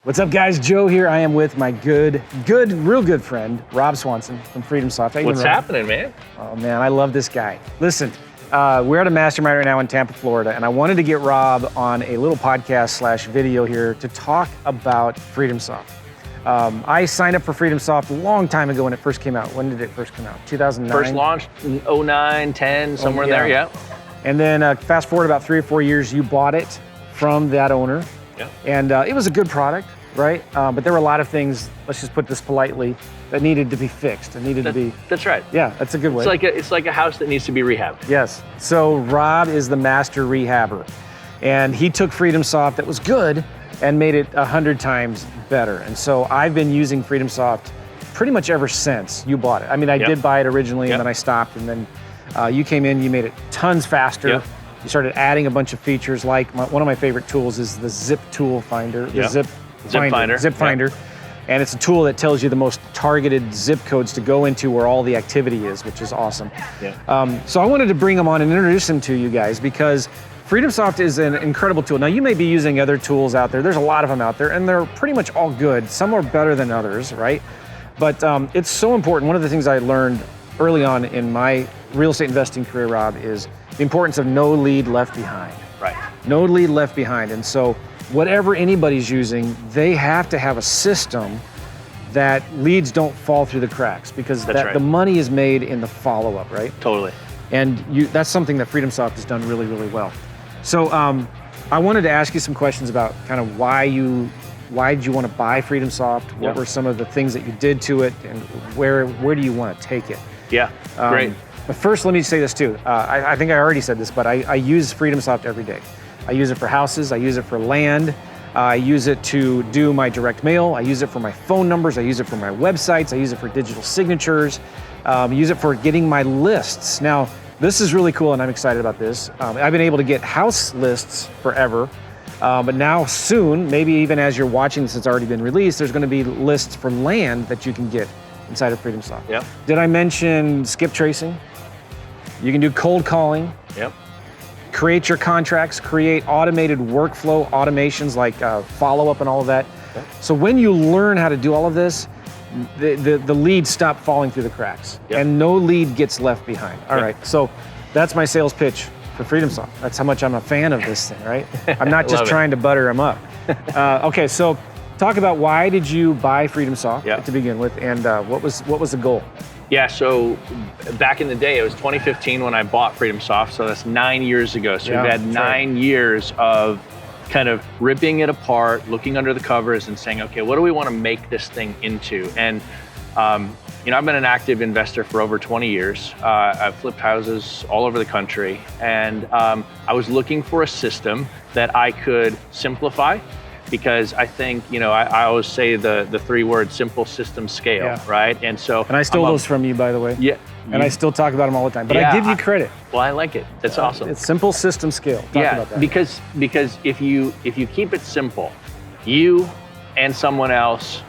What's up, guys? Joe here. I am with my real good friend, Rob Swanson from FreedomSoft. What's happening, man? Oh, man, I love this guy. Listen, we're at a mastermind right now in Tampa, Florida, and I wanted to get Rob on a little podcast / video here to talk about FreedomSoft. I signed up for FreedomSoft a long time ago when it first came out. When did it first come out? 2009? First launched in 09, 10, somewhere in there, yeah. And then fast forward about 3 or 4 years, you bought it from that owner. Yeah. And it was a good product, right? But there were a lot of things, let's just put this politely, that needed to be fixed. It needed to be... That's right. Yeah, that's a good way. It's like a house that needs to be rehabbed. Yes. So Rob is the master rehabber. And he took FreedomSoft that was good and made it 100 times better. And so I've been using FreedomSoft pretty much ever since you bought it. I mean, I did buy it originally, and then I stopped, and then you came in, you made it tons faster. Yep. You started adding a bunch of features, like one of my favorite tools is the Zip Tool Finder, the Zip Finder. And it's a tool that tells you the most targeted zip codes to go into where all the activity is, which is awesome. Yeah. So I wanted to bring him on and introduce him to you guys because FreedomSoft is an incredible tool. Now, you may be using other tools out there. There's a lot of them out there, and they're pretty much all good. Some are better than others, right? But it's so important. One of the things I learned early on in my real estate investing career, Rob, is the importance of no lead left behind. Right. No lead left behind. And so whatever anybody's using, they have to have a system that leads don't fall through the cracks, because the money is made in the follow-up, right? Totally. And that's something that FreedomSoft has done really, really well. So I wanted to ask you some questions about kind of why did you want to buy FreedomSoft? What were some of the things that you did to it, and where do you want to take it? Yeah, great. But first, let me say this too. I think I already said this, but I use FreedomSoft every day. I use it for houses, I use it for land, I use it to do my direct mail, I use it for my phone numbers, I use it for my websites, I use it for digital signatures, I use it for getting my lists. Now, this is really cool, and I'm excited about this. I've been able to get house lists forever, but now soon, maybe even as you're watching this, it's already been released, there's gonna be lists for land that you can get inside of FreedomSoft. Yep. Did I mention skip tracing? You can do cold calling. Yep. Create your contracts, create automated workflow automations like follow-up and all of that. Yep. So when you learn how to do all of this, the leads stop falling through the cracks, and no lead gets left behind. All right, so that's my sales pitch for FreedomSoft. That's how much I'm a fan of this thing, right? I'm not just trying to butter them up. Okay, so talk about why did you buy FreedomSoft to begin with, and what was the goal? Yeah, so back in the day, it was 2015 when I bought FreedomSoft, so that's 9 years ago. So we've had 9 years of kind of ripping it apart, looking under the covers and saying, okay, what do we want to make this thing into? And you know, I've been an active investor for over 20 years. I've flipped houses all over the country, and I was looking for a system that I could simplify, because I think, you know, I always say the 3 words: simple, system, scale, right? And I stole those from you, by the way. Yeah. And I still talk about them all the time, but I give you credit. Well, I like it. That's awesome. It's simple, system, scale. Talk about that. because if you keep it simple, you and someone else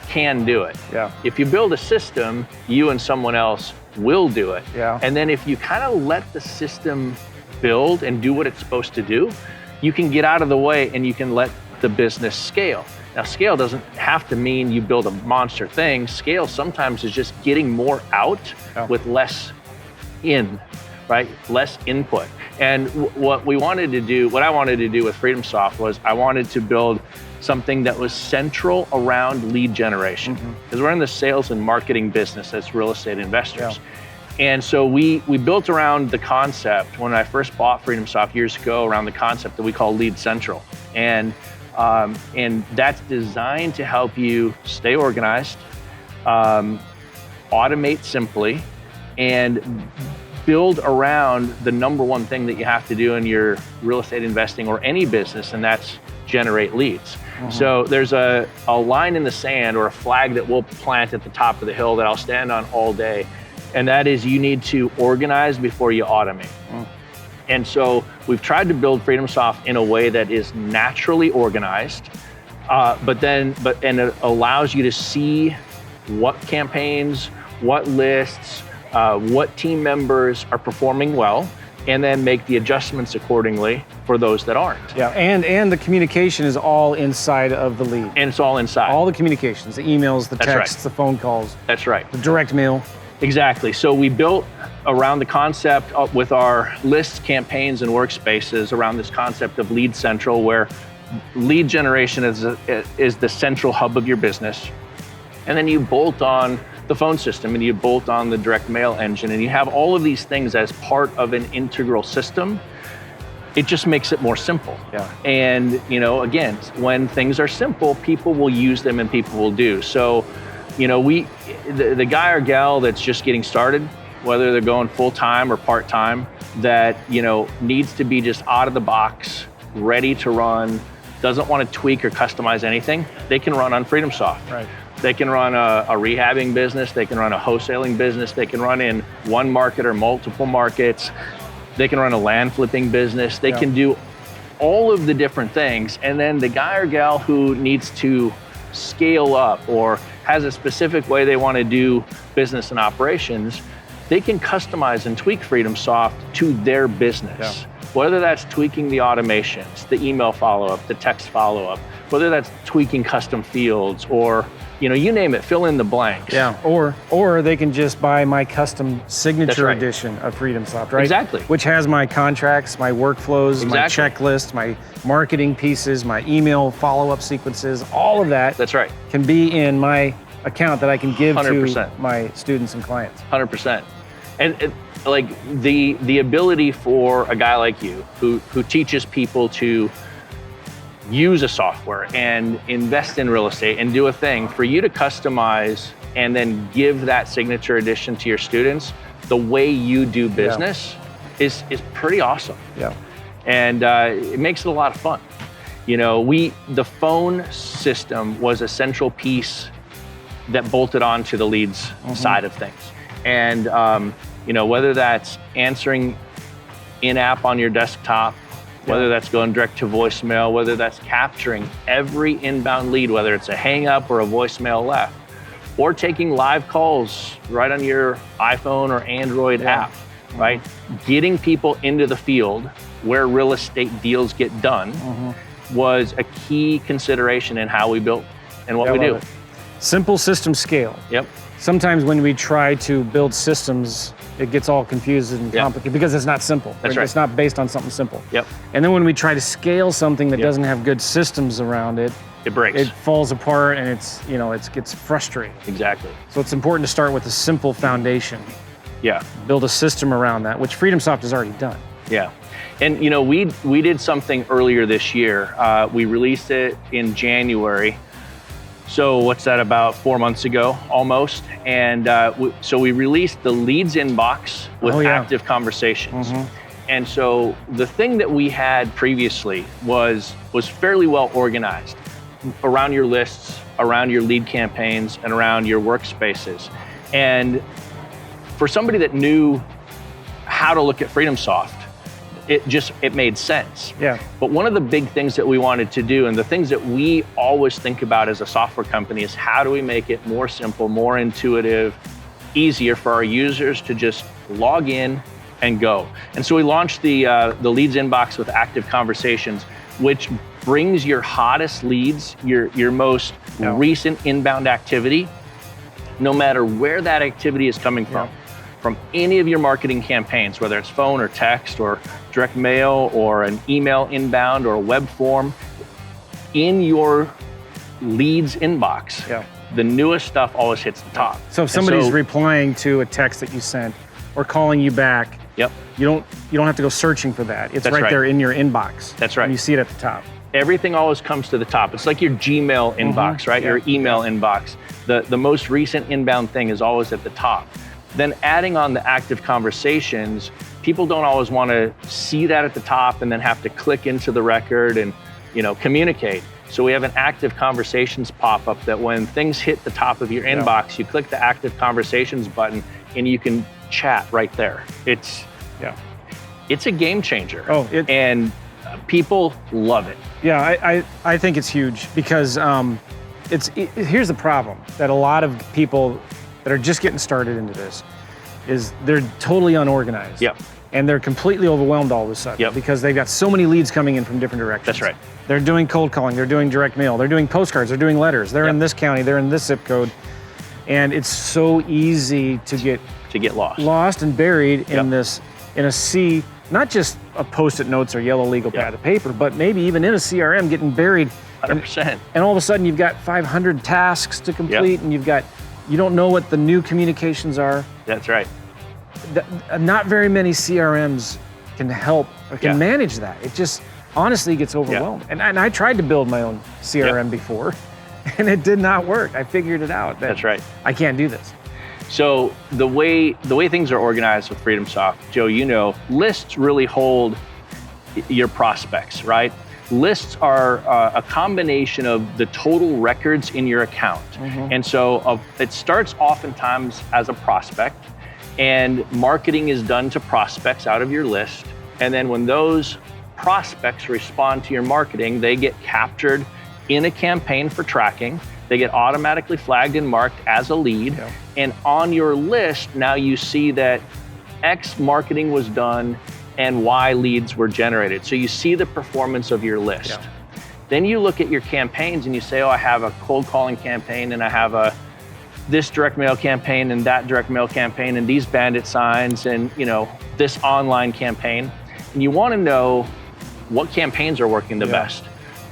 can do it. Yeah. If you build a system, you and someone else will do it. Yeah. And then if you kind of let the system build and do what it's supposed to do, you can get out of the way and you can let the business scale. Now, scale doesn't have to mean you build a monster thing. Scale sometimes is just getting more out with less in, right? Less input. And what I wanted to do with FreedomSoft was I wanted to build something that was central around lead generation, because we're in the sales and marketing business as real estate investors. And so we built around the concept, when I first bought FreedomSoft years ago, around the concept that we call Lead Central. And that's designed to help you stay organized, automate simply, and build around the number one thing that you have to do in your real estate investing or any business, and that's generate leads. So there's a line in the sand, or a flag that we'll plant at the top of the hill that I'll stand on all day, and that is, you need to organize before you automate. And so we've tried to build FreedomSoft in a way that is naturally organized, but it allows you to see what campaigns, what lists, what team members are performing well, and then make the adjustments accordingly for those that aren't. Yeah, and the communication is all inside of the lead. And it's all inside. All the communications, the emails, the That's texts, right. the phone calls. That's right. The direct mail. Exactly. So we built around the concept with our lists, campaigns, and workspaces around this concept of Lead Central, where lead generation is the central hub of your business. And then you bolt on the phone system and you bolt on the direct mail engine, and you have all of these things as part of an integral system. It just makes it more simple. Yeah. And, you know, again, when things are simple, people will use them and people will do. So, you know, the guy or gal that's just getting started, whether they're going full-time or part-time, that, you know, needs to be just out of the box, ready to run, doesn't want to tweak or customize anything, they can run on FreedomSoft. Right. They can run a rehabbing business, they can run a wholesaling business, they can run in one market or multiple markets, they can run a land flipping business, they can do all of the different things. And then the guy or gal who needs to scale up or has a specific way they want to do business and operations, they can customize and tweak FreedomSoft to their business. Yeah. Whether that's tweaking the automations, the email follow-up, the text follow-up, whether that's tweaking custom fields, or, you know, you name it, fill in the blanks. Yeah, or they can just buy my custom signature right. edition of FreedomSoft, right? Exactly. Which has my contracts, my workflows, my Exactly. checklist, my marketing pieces, my email follow-up sequences, all of that That's right. can be in my account that I can give 100%. to my students and clients. 100%. And like the ability for a guy like you who teaches people to use a software and invest in real estate and do a thing, for you to customize and then give that signature edition to your students, the way you do business is pretty awesome. Yeah. And it makes it a lot of fun. You know, the phone system was a central piece that bolted onto the leads side of things. And you know, whether that's answering in-app on your desktop, whether that's going direct to voicemail, whether that's capturing every inbound lead, whether it's a hang up or a voicemail left, or taking live calls right on your iPhone or Android app, right? Getting people into the field where real estate deals get done was a key consideration in how we built and what we do. Simple system scale. Yep. Sometimes when we try to build systems, it gets all confused and complicated because it's not simple. That's right. It's not based on something simple. Yep. And then when we try to scale something that doesn't have good systems around it, It breaks. it falls apart and it's, you know, it gets frustrating. Exactly. So it's important to start with a simple foundation, Yeah. build a system around that, which FreedomSoft has already done. Yeah. And you know, we did something earlier this year. We released it in January. So what's that, about 4 months ago, almost? And so we released the leads inbox with active conversations. And so the thing that we had previously was fairly well organized around your lists, around your lead campaigns, and around your workspaces. And for somebody that knew how to look at FreedomSoft, it made sense. Yeah. But one of the big things that we wanted to do, and the things that we always think about as a software company, is how do we make it more simple, more intuitive, easier for our users to just log in and go. And so we launched the leads inbox with active conversations, which brings your hottest leads, your most recent inbound activity, no matter where that activity is coming from any of your marketing campaigns, whether it's phone or text or direct mail or an email inbound or a web form, in your leads inbox, the newest stuff always hits the top. So if somebody's replying to a text that you sent or calling you back, you don't have to go searching for that. It's right there in your inbox. That's right. And you see it at the top. Everything always comes to the top. It's like your Gmail inbox, right? Your email inbox. The most recent inbound thing is always at the top. Then adding on the active conversations, people don't always want to see that at the top and then have to click into the record and, you know, communicate. So we have an active conversations pop-up that when things hit the top of your inbox, you click the active conversations button and you can chat right there. It's a game changer. And people love it. Yeah, I think it's huge because here's the problem that a lot of people that are just getting started into this is they're totally unorganized. and they're completely overwhelmed all of a sudden because they've got so many leads coming in from different directions. That's right. They're doing cold calling, they're doing direct mail, they're doing postcards, they're doing letters, they're in this county, they're in this zip code, and it's so easy to get lost and buried in a sea, not just a post-it notes or yellow legal pad of paper, but maybe even in a CRM getting buried. 100%. And all of a sudden you've got 500 tasks to complete, and you don't know what the new communications are. That's right. Not very many CRMs can manage that. It just honestly gets overwhelmed. And I tried to build my own CRM before, and it did not work. I figured it out. That's right. I can't do this. So the way things are organized with FreedomSoft, Joe, lists really hold your prospects, right? Lists are a combination of the total records in your account. And so it starts oftentimes as a prospect, and marketing is done to prospects out of your list. And then when those prospects respond to your marketing, they get captured in a campaign for tracking. They get automatically flagged and marked as a lead. And on your list, now you see that X marketing was done and Y leads were generated. So you see the performance of your list. Then you look at your campaigns and you say, oh, I have a cold calling campaign, and I have this direct mail campaign and that direct mail campaign and these bandit signs and this online campaign. And you want to know what campaigns are working the best.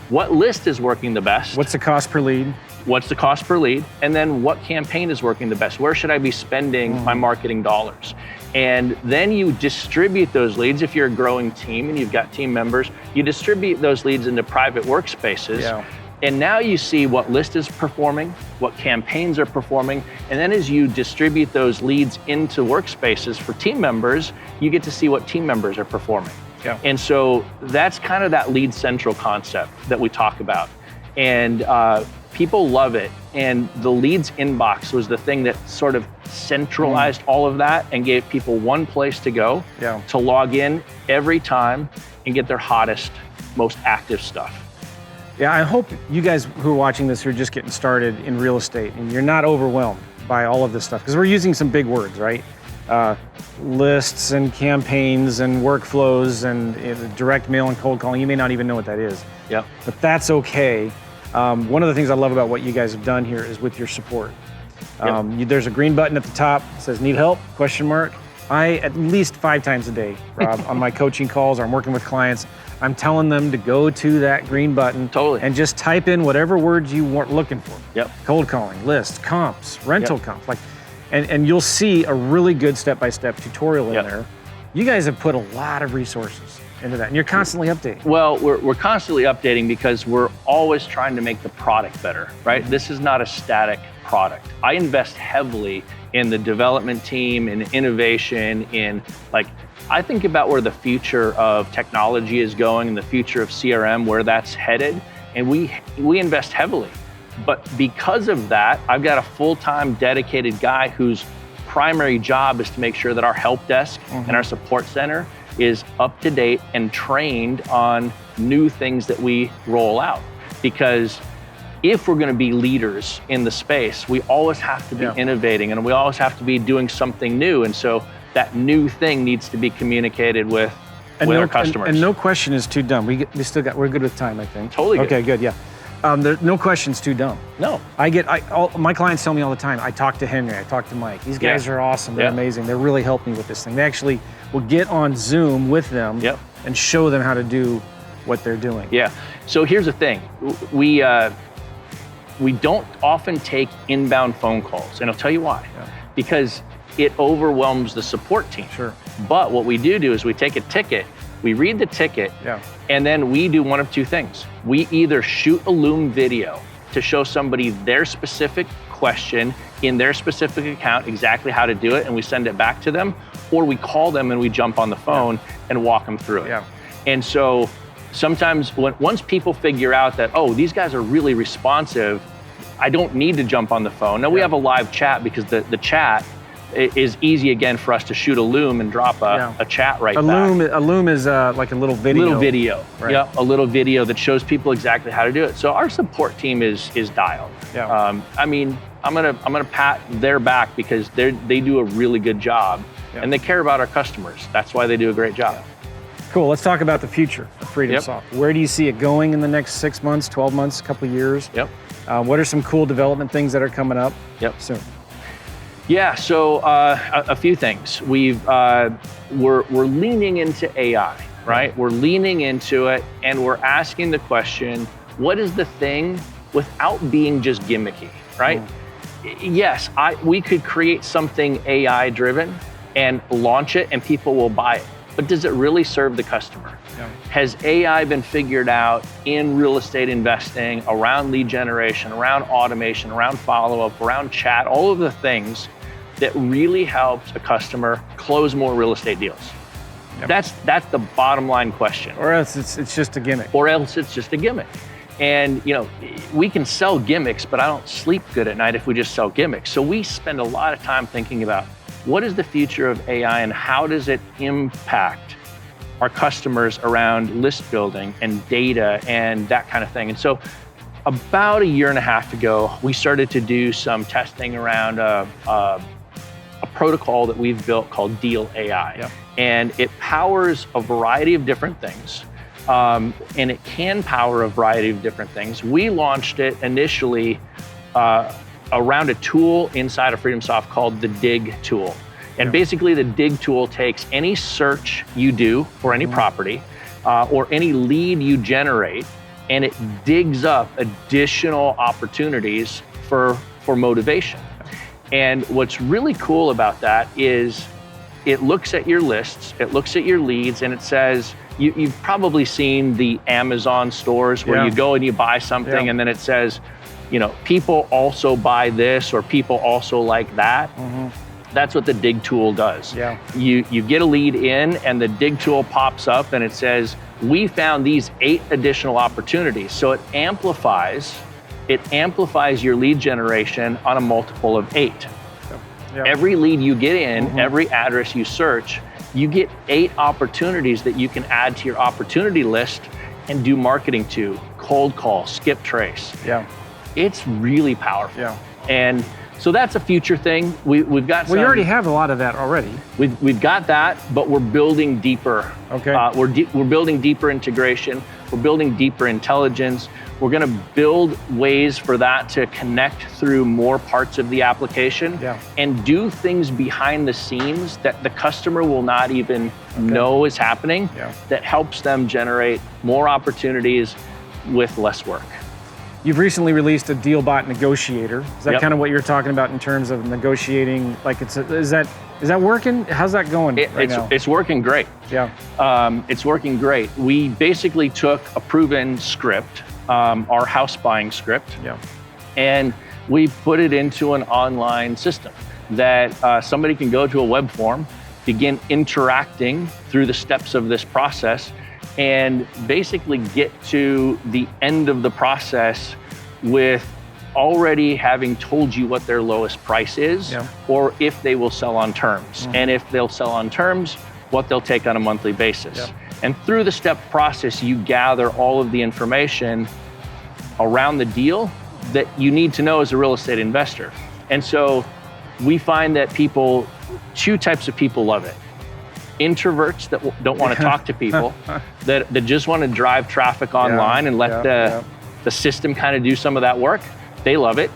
What list is working the best? What's the cost per lead? What's the cost per lead? And then what campaign is working the best? Where should I be spending my marketing dollars? And then you distribute those leads. If you're a growing team and you've got team members, you distribute those leads into private workspaces. And now you see what list is performing, what campaigns are performing. And then as you distribute those leads into workspaces for team members, you get to see what team members are performing. And so that's kind of that lead central concept that we talk about. And people love it. And the leads inbox was the thing that sort of centralized all of that and gave people one place to go to log in every time and get their hottest, most active stuff. Yeah, I hope you guys who are watching this who are just getting started in real estate and you're not overwhelmed by all of this stuff, because we're using some big words, right? Lists and campaigns and workflows and direct mail and cold calling. You may not even know what that is. But that's okay. One of the things I love about what you guys have done here is with your support. There's a green button at the top that says need help, ? I, at least 5 times a day, Rob, on my coaching calls or I'm working with clients, I'm telling them to go to that green button and just type in whatever words you want looking for. Cold calling, lists, comps, rental comps, and you'll see a really good step-by-step tutorial in there. You guys have put a lot of resources into that, and you're constantly updating. Well, we're constantly updating because we're always trying to make the product better, right? This is not a static product. I invest heavily in the development team, in innovation, I think about where the future of technology is going and the future of CRM, where that's headed, and we invest heavily. But because of that, I've got a full-time dedicated guy whose primary job is to make sure that our help desk and our support center is up to date and trained on new things that we roll out. Because if we're going to be leaders in the space, we always have to be innovating, and we always have to be doing something new. And so that new thing needs to be communicated with our customers. And no question is too dumb. We're good with time, I think. Totally good. Okay, good, yeah. No question's too dumb. No. My clients tell me all the time, I talk to Henry, I talk to Mike. These guys are awesome, they're amazing. They're really helping me with this thing. They actually will get on Zoom with them and show them how to do what they're doing. So here's the thing. We don't often take inbound phone calls, and I'll tell you why. Because it overwhelms the support team. But what we do is we take a ticket, we read the ticket, and then we do one of two things. We either shoot a Loom video to show somebody their specific question in their specific account, exactly how to do it, and we send it back to them, or we call them and we jump on the phone and walk them through it. And so sometimes once people figure out that, oh, these guys are really responsive, I don't need to jump on the phone. Now we have a live chat because the chat is easy again for us to shoot a Loom and drop a chat back. A Loom is like a little video. Right. A little video that shows people exactly how to do it. So our support team is dialed. I mean, I'm gonna pat their back because they do a really good job. Yep. and they care about our customers. That's why they do a great job. Cool. Let's talk about the future of Freedom Yep. Soft. Where do you see it going in the next 6 months, 12 months, a couple of years? Yep. What are some cool development things that are coming up soon? Yeah, so a few things. We're leaning into AI, right? We're leaning into it, and we're asking the question, what is the thing without being just gimmicky, right? Yes, we could create something AI driven and launch it and people will buy it, but does it really serve the customer? Yeah. Has AI been figured out in real estate investing, around lead generation, around automation, around follow-up, around chat, all of the things that really helps a customer close more real estate deals? Yep. That's the bottom line question. Or else it's just a gimmick. Or else it's just a gimmick. And we can sell gimmicks, but I don't sleep good at night if we just sell gimmicks. So we spend a lot of time thinking about what is the future of AI and how does it impact our customers around list building and data and that kind of thing. And so about a year and a half ago, we started to do some testing around a protocol that we've built called Deal AI. Yep. And it powers a variety of different things. And it can power a variety of different things. We launched it initially around a tool inside of FreedomSoft called the Dig tool. And basically the Dig tool takes any search you do for any property or any lead you generate, and it digs up additional opportunities for motivation. And what's really cool about that is it looks at your lists, it looks at your leads, and it says, you've probably seen the Amazon stores where you go and you buy something and then it says, people also buy this or people also like that. That's what the Dig tool does. Yeah. You get a lead in and the Dig tool pops up and it says, we found these 8 additional opportunities. So it amplifies your lead generation on a multiple of 8. Yep. Every lead you get in, every address you search, you get 8 opportunities that you can add to your opportunity list and do marketing to, cold call, skip trace. Yeah. It's really powerful. Yeah. And so that's a future thing. We've got. Well, you already have a lot of that already. We've got that, but we're building deeper. Okay. We're building deeper integration. We're building deeper intelligence. We're going to build ways for that to connect through more parts of the application and do things behind the scenes that the customer will not even know is happening. That helps them generate more opportunities with less work. You've recently released a DealBot Negotiator. Is that kind of what you're talking about in terms of negotiating? Like, is that working? How's that going right now? It's working great. Yeah. It's working great. We basically took a proven script, our house buying script, and we put it into an online system that somebody can go to a web form, begin interacting through the steps of this process, and basically get to the end of the process with already having told you what their lowest price is, or if they will sell on terms. And if they'll sell on terms, what they'll take on a monthly basis. And through the step process, you gather all of the information around the deal that you need to know as a real estate investor. And so we find that two types of people love it. Introverts that don't want to talk to people, that just want to drive traffic online and let the system kind of do some of that work. They love it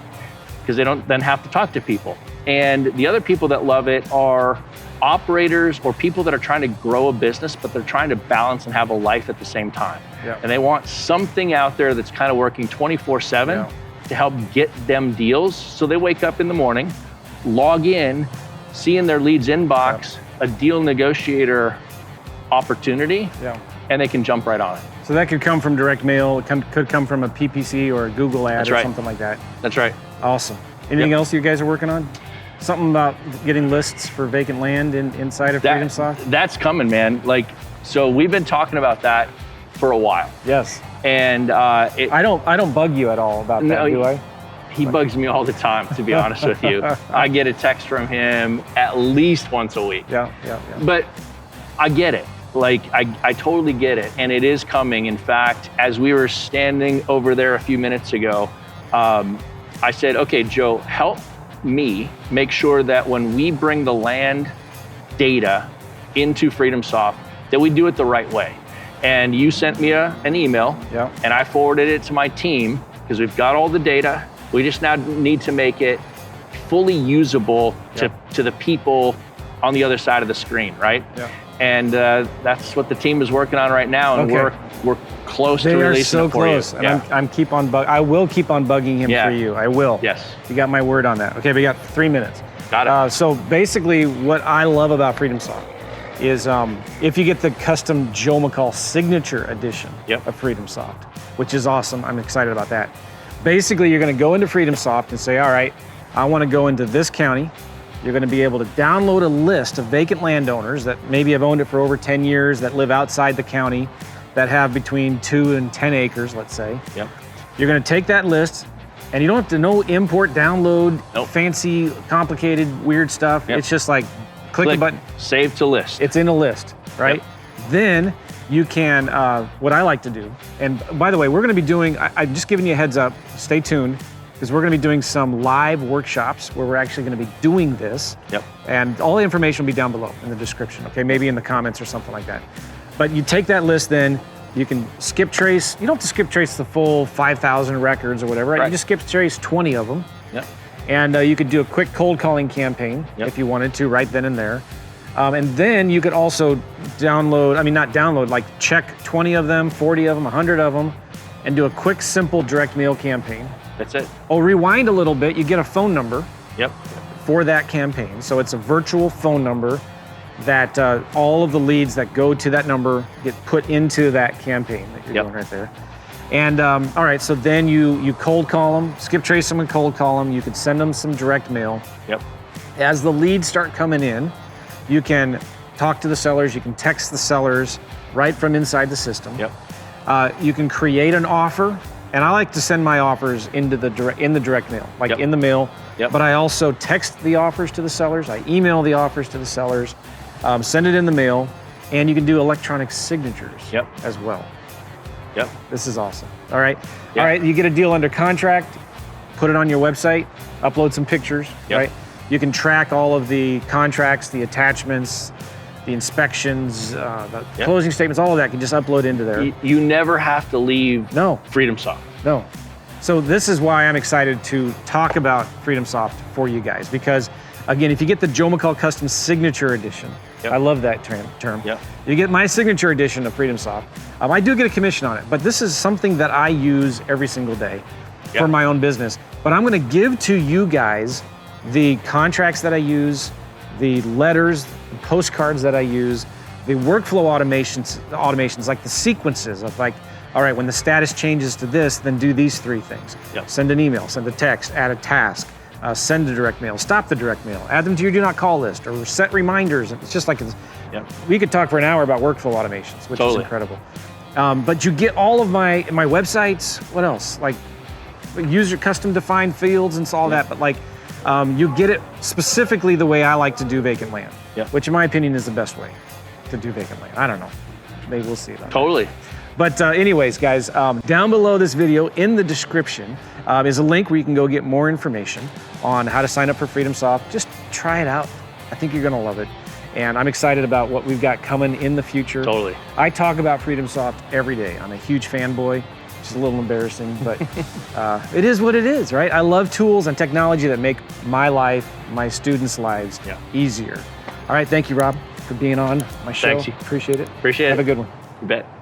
because they don't then have to talk to people. And the other people that love it are operators or people that are trying to grow a business, but they're trying to balance and have a life at the same time. And they want something out there that's kind of working 24/7 to help get them deals. So they wake up in the morning, log in, see in their leads inbox a deal negotiator opportunity, and they can jump right on it. So that could come from direct mail, it could come from a PPC or a Google ad or something like that. That's right. Awesome. Anything else you guys are working on? Something about getting lists for vacant land inside of FreedomSoft? That's coming, man. So we've been talking about that for a while. Yes. And I don't bug you at all about that, do I? He bugs me all the time, to be honest with you. I get a text from him at least once a week. But I get it. I totally get it. And it is coming. In fact, as we were standing over there a few minutes ago, I said, okay, Joe, help me make sure that when we bring the land data into FreedomSoft, that we do it the right way. And you sent me an email, Yep. and I forwarded it to my team because we've got all the data. We just now need to make it fully usable to the people on the other side of the screen, right? Yeah. And that's what the team is working on right now, and Okay. we're close to They are releasing so it for close, you. and I will keep on bugging him Yeah. for you. I will. Yes. You got my word on that. Okay, we got 3 minutes. Got it. So basically, what I love about FreedomSoft is if you get the custom Joe McCall signature edition Yep. of FreedomSoft, which is awesome. I'm excited about that. Basically, you're going to go into FreedomSoft and say, all right, I want to go into this county. You're going to be able to download a list of vacant landowners that maybe have owned it for over 10 years, that live outside the county, that have between 2 and 10 acres, let's say. Yep. You're going to take that list, and you don't have to import, download, Nope. fancy, complicated, weird stuff. Yep. It's just like click the button. Save to list. It's in a list, right? Yep. Then you can, what I like to do, and by the way, we're going to be doing, I'm just giving you a heads up, stay tuned, because we're going to be doing some live workshops where we're actually going to be doing this. Yep. And all the information will be down below in the description, okay? Maybe in the comments or something like that. But you take that list, then you can skip trace. You don't have to skip trace the full 5,000 records or whatever, right? Right. You just skip trace 20 of them. Yep. And you could do a quick cold calling campaign if you wanted to, right then and there. And then you could also check 20 of them, 40 of them, 100 of them, and do a quick, simple direct mail campaign. That's it. Oh, rewind a little bit, you get a phone number Yep. for that campaign. So it's a virtual phone number that all of the leads that go to that number get put into that campaign that you're doing right there. And all right, so then you cold call them, skip trace them and cold call them. You could send them some direct mail. Yep. As the leads start coming in, you can talk to the sellers, you can text the sellers right from inside the system. Yep. You can create an offer, and I like to send my offers in the direct mail, like in the mail. Yep. But I also text the offers to the sellers. I email the offers to the sellers, send it in the mail, and you can do electronic signatures as well. Yep. This is awesome. All right. All right. You get a deal under contract, put it on your website, upload some pictures, right? You can track all of the contracts, the attachments, the inspections, the closing statements, all of that can just upload into there. You never have to leave FreedomSoft. No. So this is why I'm excited to talk about FreedomSoft for you guys, because again, if you get the Joe McCall Custom Signature Edition, I love that term. You get my signature edition of FreedomSoft. I do get a commission on it, but this is something that I use every single day for my own business. But I'm going to give to you guys the contracts that I use, the letters, the postcards that I use, the workflow automations like the sequences of like, all right, when the status changes to this, then do these 3 things. Send an email, send a text, add a task, send a direct mail, stop the direct mail, add them to your do not call list, or set reminders. It's just like, we could talk for an hour about workflow automations, which is incredible. But you get all of my websites. What else? Like user custom defined fields and all that, but like you get it specifically the way I like to do vacant land, which in my opinion is the best way to do vacant land. I don't know. Maybe we'll see about Totally. But anyways, guys, down below this video in the description is a link where you can go get more information on how to sign up for FreedomSoft. Just try it out. I think you're gonna love it. And I'm excited about what we've got coming in the future. Totally. I talk about FreedomSoft every day. I'm a huge fanboy, which is a little embarrassing, but it is what it is, right? I love tools and technology that make my life, my students' lives easier. All right, thank you, Rob, for being on my show. Thanks. Appreciate it. Appreciate it. Have a good one. You bet.